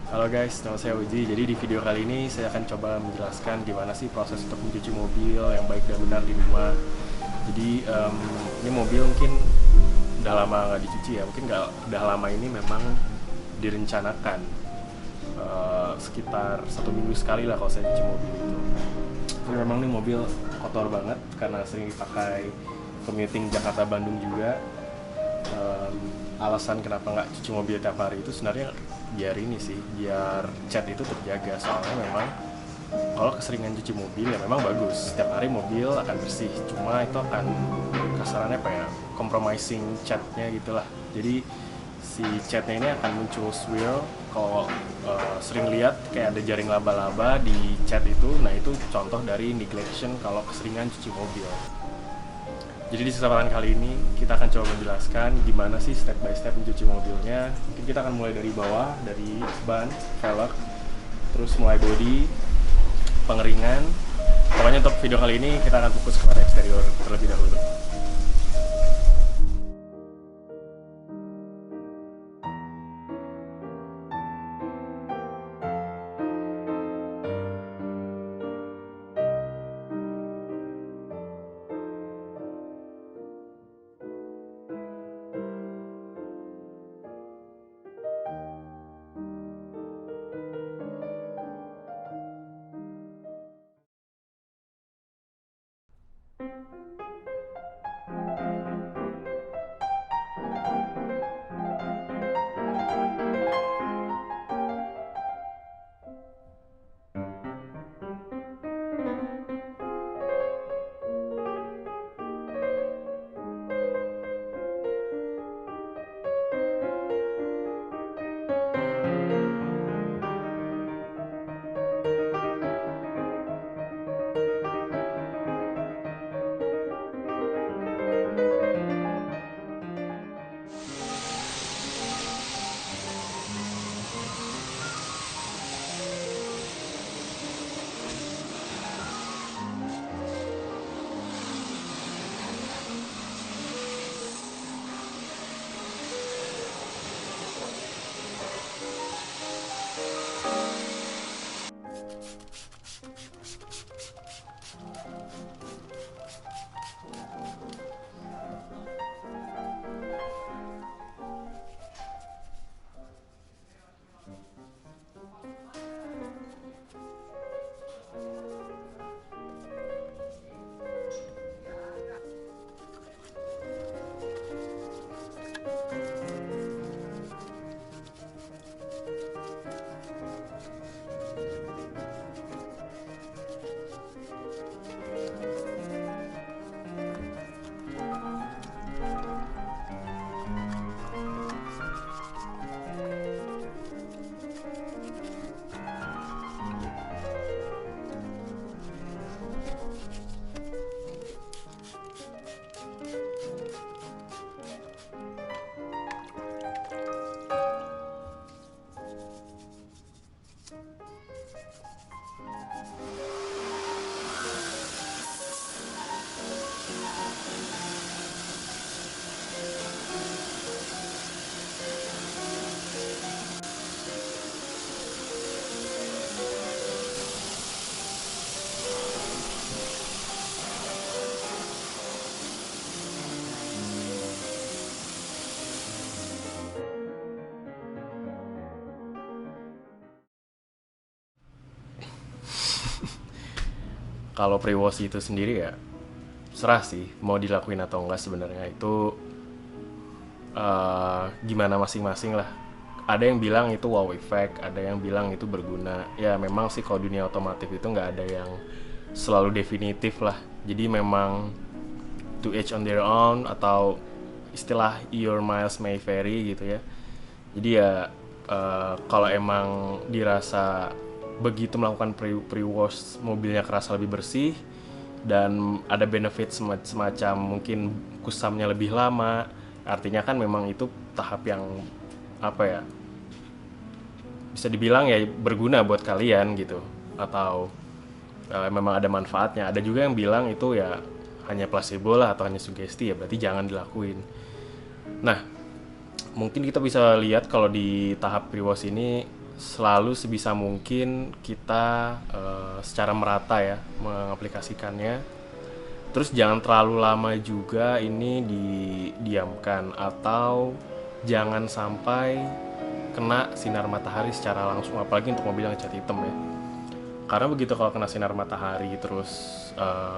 Halo guys, nama saya Uji. Jadi di video kali ini saya akan coba menjelaskan gimana sih proses untuk mencuci mobil yang baik dan benar di rumah. Jadi ini mobil mungkin udah lama nggak dicuci ya, mungkin nggak udah lama ini memang direncanakan sekitar 1 minggu sekali lah kalau saya cuci mobil itu. Tapi memang nih mobil kotor banget karena sering dipakai commuting Jakarta Bandung juga. Alasan kenapa nggak cuci mobil tiap hari itu sebenarnya biar ini sih, biar cat itu terjaga. Soalnya memang kalau keseringan cuci mobil ya memang bagus, setiap hari mobil akan bersih, cuma itu akan kasarannya apa ya, compromising catnya gitulah. Jadi si catnya ini akan muncul swirl kalau sering lihat kayak ada jaring laba-laba di cat itu. Nah itu contoh dari neglection kalau keseringan cuci mobil. Jadi di kesempatan kali ini kita akan coba menjelaskan gimana sih step by step mencuci mobilnya. Mungkin kita akan mulai dari bawah, dari ban, velg, terus mulai body, pengeringan. Pokoknya untuk video kali ini kita akan fokus kepada eksterior terlebih dahulu. Kalau pre-wash itu sendiri ya serah sih mau dilakuin atau enggak, sebenarnya itu gimana masing-masing lah. Ada yang bilang itu wow effect, ada yang bilang itu berguna. Ya memang sih kalau dunia otomotif itu nggak ada yang selalu definitif lah. Jadi memang to each on their own, atau istilah your miles may vary gitu ya. Jadi ya kalau emang dirasa begitu melakukan pre-wash mobilnya kerasa lebih bersih dan ada benefit semacam mungkin kusamnya lebih lama, artinya kan memang itu tahap yang apa ya, bisa dibilang ya berguna buat kalian gitu, atau memang ada manfaatnya. Ada juga yang bilang itu ya hanya placebo lah atau hanya sugesti, ya berarti jangan dilakuin. Nah, mungkin kita bisa lihat kalau di tahap pre-wash ini selalu sebisa mungkin kita secara merata ya mengaplikasikannya. Terus jangan terlalu lama juga ini didiamkan, atau jangan sampai kena sinar matahari secara langsung, apalagi untuk mobil yang cat hitam ya. Karena begitu kalau kena sinar matahari terus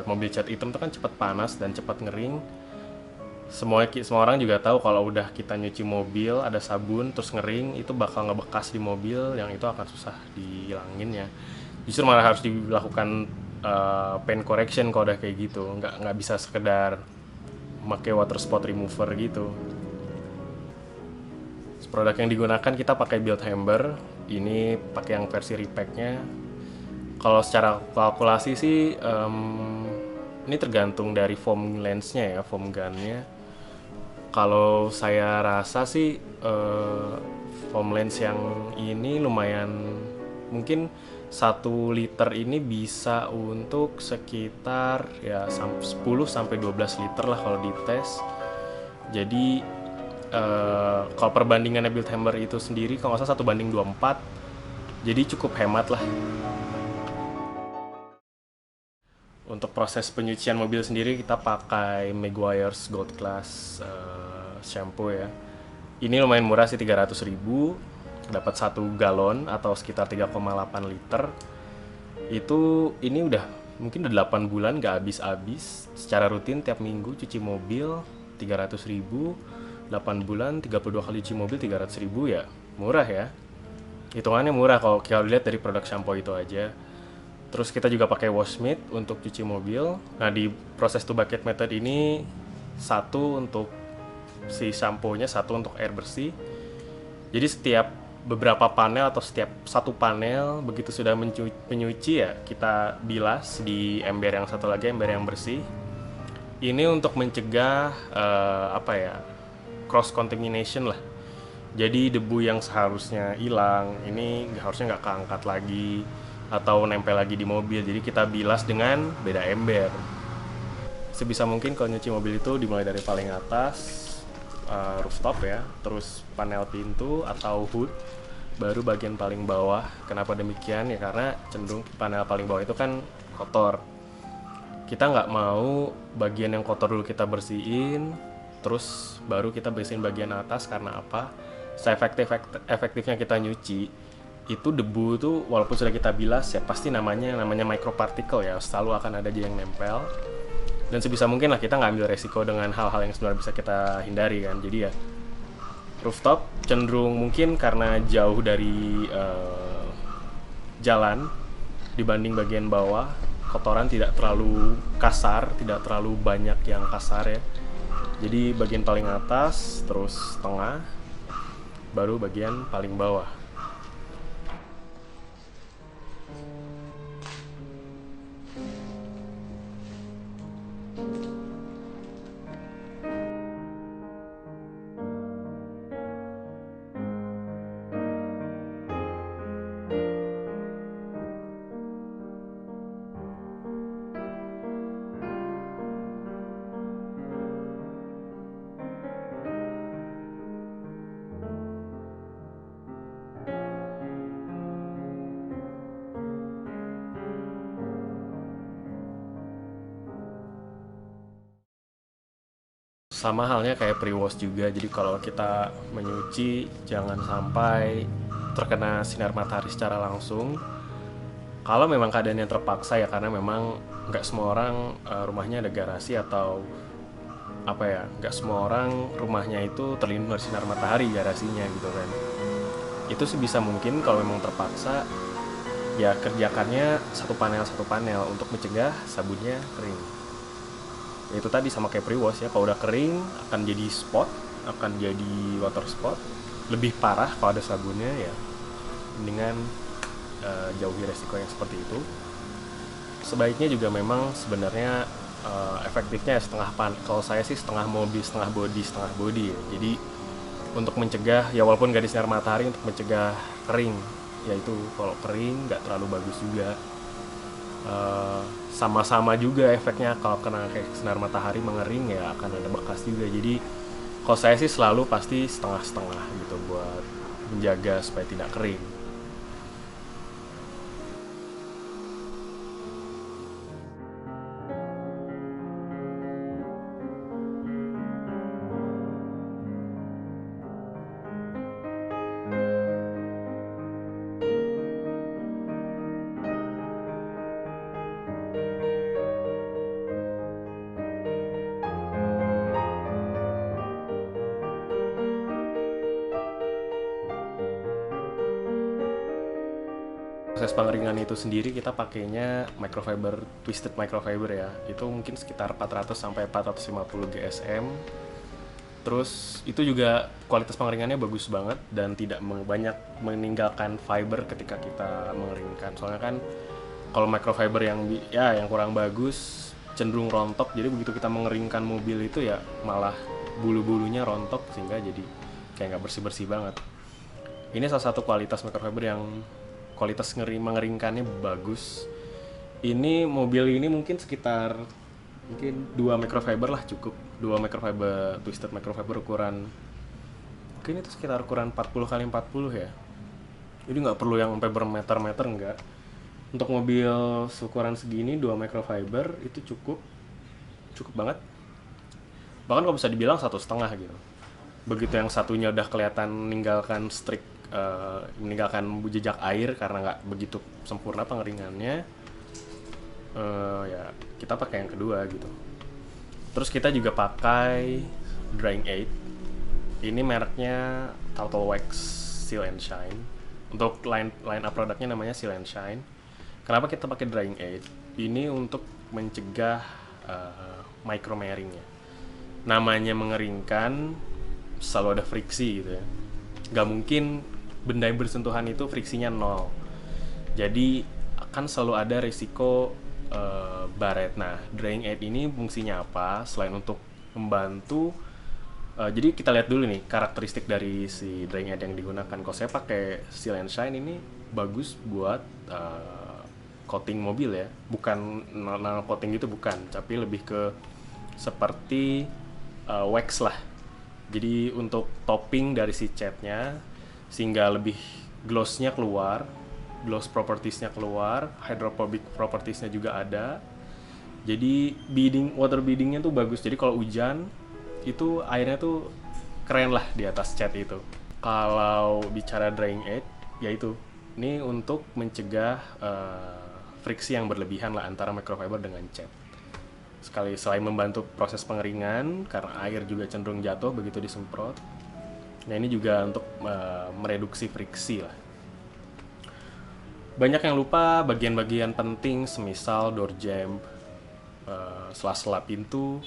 mobil cat hitam itu kan cepat panas dan cepat ngering. Semua orang juga tahu kalau udah kita nyuci mobil ada sabun terus ngering, itu bakal ngebekas di mobil yang itu akan susah dihilangin ya. Justru malah harus dilakukan paint correction kalau udah kayak gitu. Nggak bisa sekedar pakai water spot remover gitu. Produk yang digunakan kita pakai build hammer. Ini pakai yang versi repacknya. Kalau secara kalkulasi sih ini tergantung dari foam lensnya ya, foam gunnya. Kalau saya rasa sih foam lens yang ini lumayan, mungkin 1 liter ini bisa untuk sekitar ya 10 sampai 12 liter lah kalau dites. Jadi kalau perbandingannya build hammer itu sendiri kalau nggak salah 1:24, jadi cukup hemat lah. Untuk proses penyucian mobil sendiri kita pakai Meguiar's Gold Class shampoo ya. Ini lumayan murah sih, 300.000, dapat 1 galon atau sekitar 3,8 liter. Ini udah mungkin udah 8 bulan gak habis-habis. Secara rutin tiap minggu cuci mobil 300.000, 8 bulan 32 kali cuci mobil 300.000 ya. Murah ya. Hitungannya murah kalau kita lihat dari produk shampoo itu aja. Terus kita juga pakai wash mitt untuk cuci mobil. Nah, di proses 2 bucket method ini, 1 untuk si shampoo-nya, 1 untuk air bersih. Jadi setiap beberapa panel atau setiap 1 panel begitu sudah menyuci ya, kita bilas di ember yang satu lagi, ember yang bersih. Ini untuk mencegah cross contamination lah. Jadi debu yang seharusnya hilang ini harusnya nggak keangkat lagi atau nempel lagi di mobil. Jadi kita bilas dengan beda ember. Sebisa mungkin kalau nyuci mobil itu dimulai dari paling atas, rooftop ya, terus panel pintu atau hood, baru bagian paling bawah. Kenapa demikian? Ya karena cenderung panel paling bawah itu kan kotor. Kita nggak mau bagian yang kotor dulu kita bersihin, terus baru kita bersihin bagian atas. Karena apa? Efektifnya kita nyuci itu debu tuh walaupun sudah kita bilas ya pasti namanya microparticle ya, selalu akan ada aja yang nempel. Dan sebisa mungkin lah kita nggak ambil resiko dengan hal-hal yang sebenarnya bisa kita hindari kan. Jadi ya rooftop cenderung mungkin karena jauh dari jalan dibanding bagian bawah, kotoran tidak terlalu kasar, tidak terlalu banyak yang kasar ya. Jadi bagian paling atas, terus tengah, baru bagian paling bawah. Sama halnya kayak pre-wash juga. Jadi kalau kita menyuci jangan sampai terkena sinar matahari secara langsung. Kalau memang keadaannya terpaksa ya, karena memang nggak semua orang rumahnya ada garasi atau nggak semua orang rumahnya itu terlindung dari sinar matahari garasinya gitu kan. Itu sebisa mungkin kalau memang terpaksa ya kerjakannya satu panel untuk mencegah sabunnya kering. Itu tadi sama kayak pre-wash ya, kalau udah kering akan jadi spot, akan jadi water spot. Lebih parah kalau ada sabunnya ya, dengan jauhi resiko yang seperti itu. Sebaiknya juga memang sebenarnya efektifnya kalau saya sih setengah mobil, setengah body ya. Jadi untuk mencegah ya, walaupun gak di sinar matahari, untuk mencegah kering, yaitu kalau kering nggak terlalu bagus juga. Sama-sama juga efeknya kalau kena kayak sinar matahari mengering ya akan ada bekas juga. Jadi kalau saya sih selalu pasti setengah-setengah gitu buat menjaga supaya tidak kering. proses pengeringan itu sendiri kita pakainya microfiber, twisted microfiber ya. Itu mungkin sekitar 400 sampai 450 GSM. Terus itu juga kualitas pengeringannya bagus banget dan tidak banyak meninggalkan fiber ketika kita mengeringkan. Soalnya kan kalau microfiber yang kurang bagus cenderung rontok. Jadi begitu kita mengeringkan mobil itu ya malah bulu-bulunya rontok sehingga jadi kayak nggak bersih-bersih banget. Ini salah satu kualitas microfiber yang kualitas mengeringkannya bagus. Ini mobil ini mungkin sekitar 2 microfiber lah cukup. 2 microfiber, twisted microfiber ukuran mungkin itu sekitar ukuran 40 kali 40 ya. Jadi nggak perlu yang sampai bermeter-meter, enggak. Untuk mobil seukuran segini 2 microfiber itu cukup banget. Bahkan kalau bisa dibilang 1,5 gitu. Begitu yang satunya udah kelihatan meninggalkan jejak air karena nggak begitu sempurna pengeringannya, ya kita pakai yang kedua gitu. Terus kita juga pakai drying aid. Ini mereknya Total Wax Seal and Shine. Untuk line up produknya namanya Seal and Shine. Kenapa kita pakai drying aid? Ini untuk mencegah micromarring ya. Namanya mengeringkan selalu ada friksi gitu ya. Gak mungkin benda yang bersentuhan itu friksinya 0. Jadi akan selalu ada risiko baret. Nah, drying aid ini fungsinya apa? Selain untuk membantu, jadi kita lihat dulu nih karakteristik dari si drying aid yang digunakan. Kalau saya pakai Seal and Shine ini bagus buat coating mobil ya, bukan nano coating gitu bukan, tapi lebih ke seperti wax lah. Jadi untuk topping dari si catnya sehingga lebih glossnya keluar. Gloss propertiesnya keluar, hydrophobic propertiesnya juga ada. Jadi water beadingnya tuh bagus. Jadi kalau hujan itu airnya tuh keren lah di atas cat itu. Kalau bicara drying aid, yaitu ini untuk mencegah friksi yang berlebihan lah antara microfiber dengan cat. Selain membantu proses pengeringan karena air juga cenderung jatuh begitu disemprot. Nah ini juga untuk mereduksi friksi lah. Banyak yang lupa bagian-bagian penting semisal door jamb, sela-sela pintu,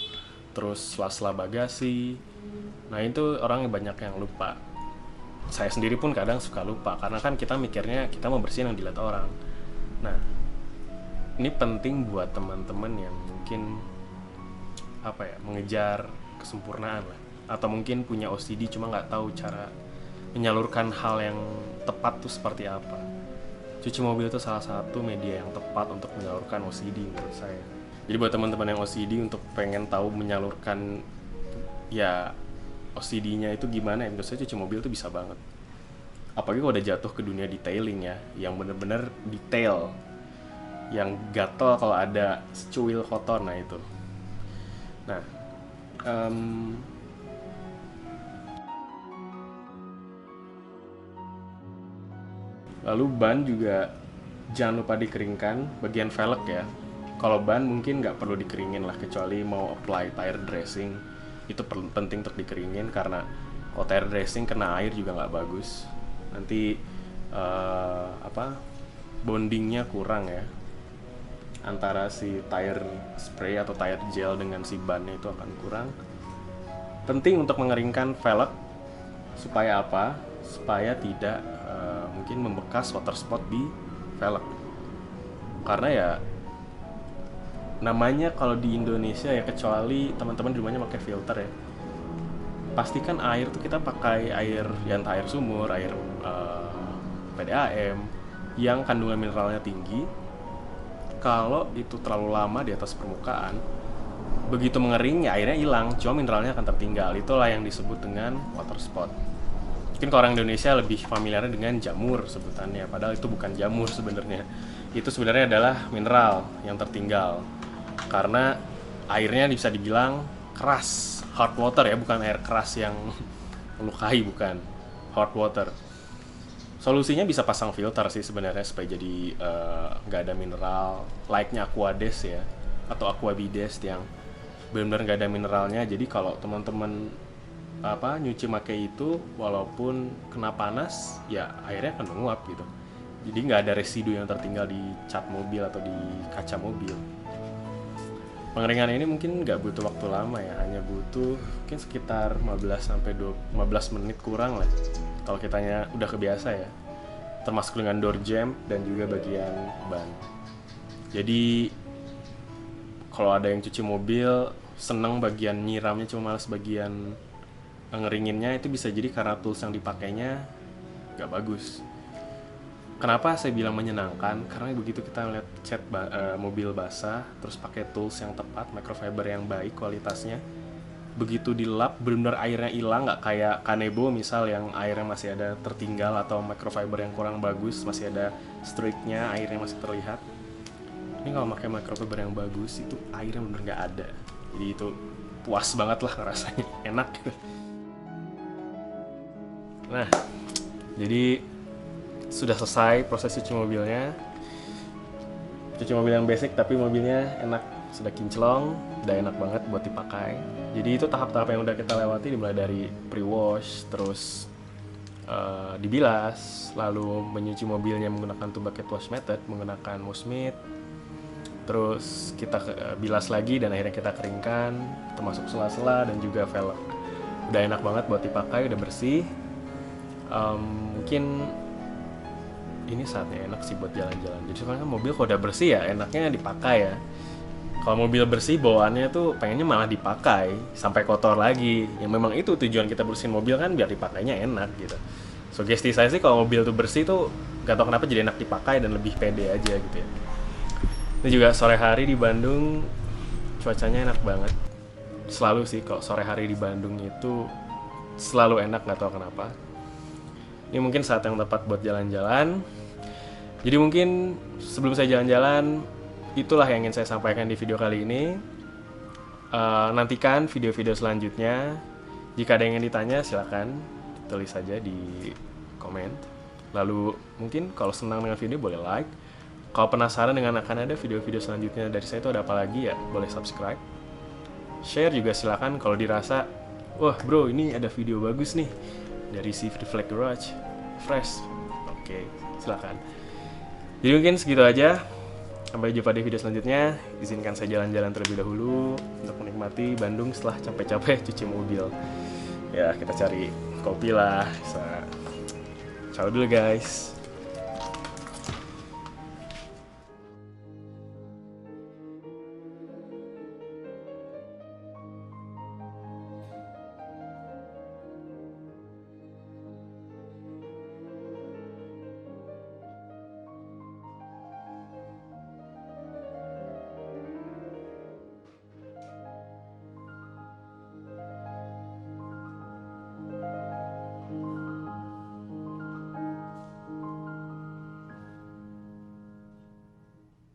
terus sela-sela bagasi. Nah itu orang banyak yang lupa. Saya sendiri pun kadang suka lupa karena kan kita mikirnya kita mau bersihin yang dilihat orang. Nah ini penting buat teman-teman yang mungkin mengejar kesempurnaan lah, atau mungkin punya OCD cuma nggak tahu cara menyalurkan hal yang tepat tuh seperti apa. Cuci mobil itu salah satu media yang tepat untuk menyalurkan OCD menurut saya. Jadi buat teman-teman yang OCD untuk pengen tahu menyalurkan ya OCD-nya itu gimana ya, menurut saya cuci mobil itu bisa banget. Apalagi kalau udah jatuh ke dunia detailing ya, yang bener-bener detail, yang gatel kalau ada secuil kotor, nah itu. Nah, lalu ban juga jangan lupa dikeringkan bagian velg ya. Kalau ban mungkin nggak perlu dikeringin lah, kecuali mau apply tire dressing. Itu penting untuk dikeringin karena kalau tire dressing kena air juga nggak bagus. Nanti bondingnya kurang ya antara si tire spray atau tire gel dengan si bannya, itu akan kurang. Penting untuk mengeringkan velg supaya apa? Supaya tidak mungkin membekas water spot di velg. Karena ya namanya kalau di Indonesia ya, kecuali teman-teman di rumahnya pakai filter ya, pastikan air tuh kita pakai air yang air sumur, air PDAM yang kandungan mineralnya tinggi. Kalau itu terlalu lama di atas permukaan, begitu mengering ya airnya hilang, cuma mineralnya akan tertinggal. Itulah yang disebut dengan water spot. Mungkin kalau orang Indonesia lebih familiar dengan jamur sebutannya, padahal itu bukan jamur sebenarnya. Itu sebenarnya adalah mineral yang tertinggal. Karena airnya bisa dibilang keras, hard water ya, bukan air keras yang melukai, bukan. Hard water. Solusinya bisa pasang filter sih sebenarnya supaya jadi nggak ada mineral, like-nya Aquades ya, atau Aquabides yang benar-benar nggak ada mineralnya. Jadi kalau teman-teman nyuci pakai itu, walaupun kena panas ya airnya akan menguap gitu. Jadi nggak ada residu yang tertinggal di cat mobil atau di kaca mobil. Pengeringan ini mungkin nggak butuh waktu lama ya, hanya butuh mungkin sekitar 15 menit kurang lah. Kalau kitanya udah kebiasa ya, termasuk dengan door jam dan juga bagian ban. Jadi kalau ada yang cuci mobil seneng bagian nyiramnya, cuma males bagian ngeringinnya, itu bisa jadi karena tools yang dipakainya nggak bagus. Kenapa saya bilang menyenangkan? Karena begitu kita lihat cat mobil basah, terus pakai tools yang tepat, microfiber yang baik kualitasnya, begitu dilap benar-benar airnya hilang, nggak kayak Kanebo misal yang airnya masih ada tertinggal, atau microfiber yang kurang bagus masih ada streaknya, airnya masih terlihat. Ini kalau pakai microfiber yang bagus itu airnya benar nggak ada. Jadi itu puas banget lah rasanya, enak. Nah, jadi sudah selesai proses cuci mobilnya. Cuci mobil yang basic tapi mobilnya enak, sudah kinclong, udah enak banget buat dipakai. Jadi itu tahap-tahap yang udah kita lewati, dimulai dari pre-wash, terus dibilas, lalu menyuci mobilnya menggunakan two bucket wash method, menggunakan Mosmith. Terus kita bilas lagi dan akhirnya kita keringkan, termasuk sela-sela dan juga velg. Udah enak banget buat dipakai, udah bersih. Mungkin ini saatnya enak sih buat jalan-jalan. Jadi sekarang kan mobil kalau udah bersih ya enaknya dipakai ya. Kalau mobil bersih bawaannya tuh pengennya malah dipakai sampai kotor lagi. Yang memang itu tujuan kita bersihin mobil kan, biar dipakainya enak gitu. Sugesti saya sih kalau mobil tuh bersih tuh gak tau kenapa jadi enak dipakai dan lebih pede aja gitu ya. Ini juga sore hari di Bandung cuacanya enak banget. Selalu sih kalau sore hari di Bandung itu selalu enak, gak tau kenapa. Ini mungkin saat yang tepat buat jalan-jalan. Jadi mungkin sebelum saya jalan-jalan, itulah yang ingin saya sampaikan di video kali ini. Nantikan video-video selanjutnya. Jika ada yang ingin ditanya, silakan tulis saja di komen. Lalu mungkin kalau senang dengan video boleh like. Kalau penasaran dengan akan ada video-video selanjutnya dari saya itu ada apa lagi ya, boleh subscribe. Share juga silakan kalau dirasa, wah bro ini ada video bagus nih dari si Reflect Garage fresh. Oke, silakan. Jadi mungkin segitu aja. Sampai jumpa di video selanjutnya. Izinkan saya jalan-jalan terlebih dahulu untuk menikmati Bandung setelah capek-capek cuci mobil. Ya, kita cari kopi lah. Ciao dulu guys.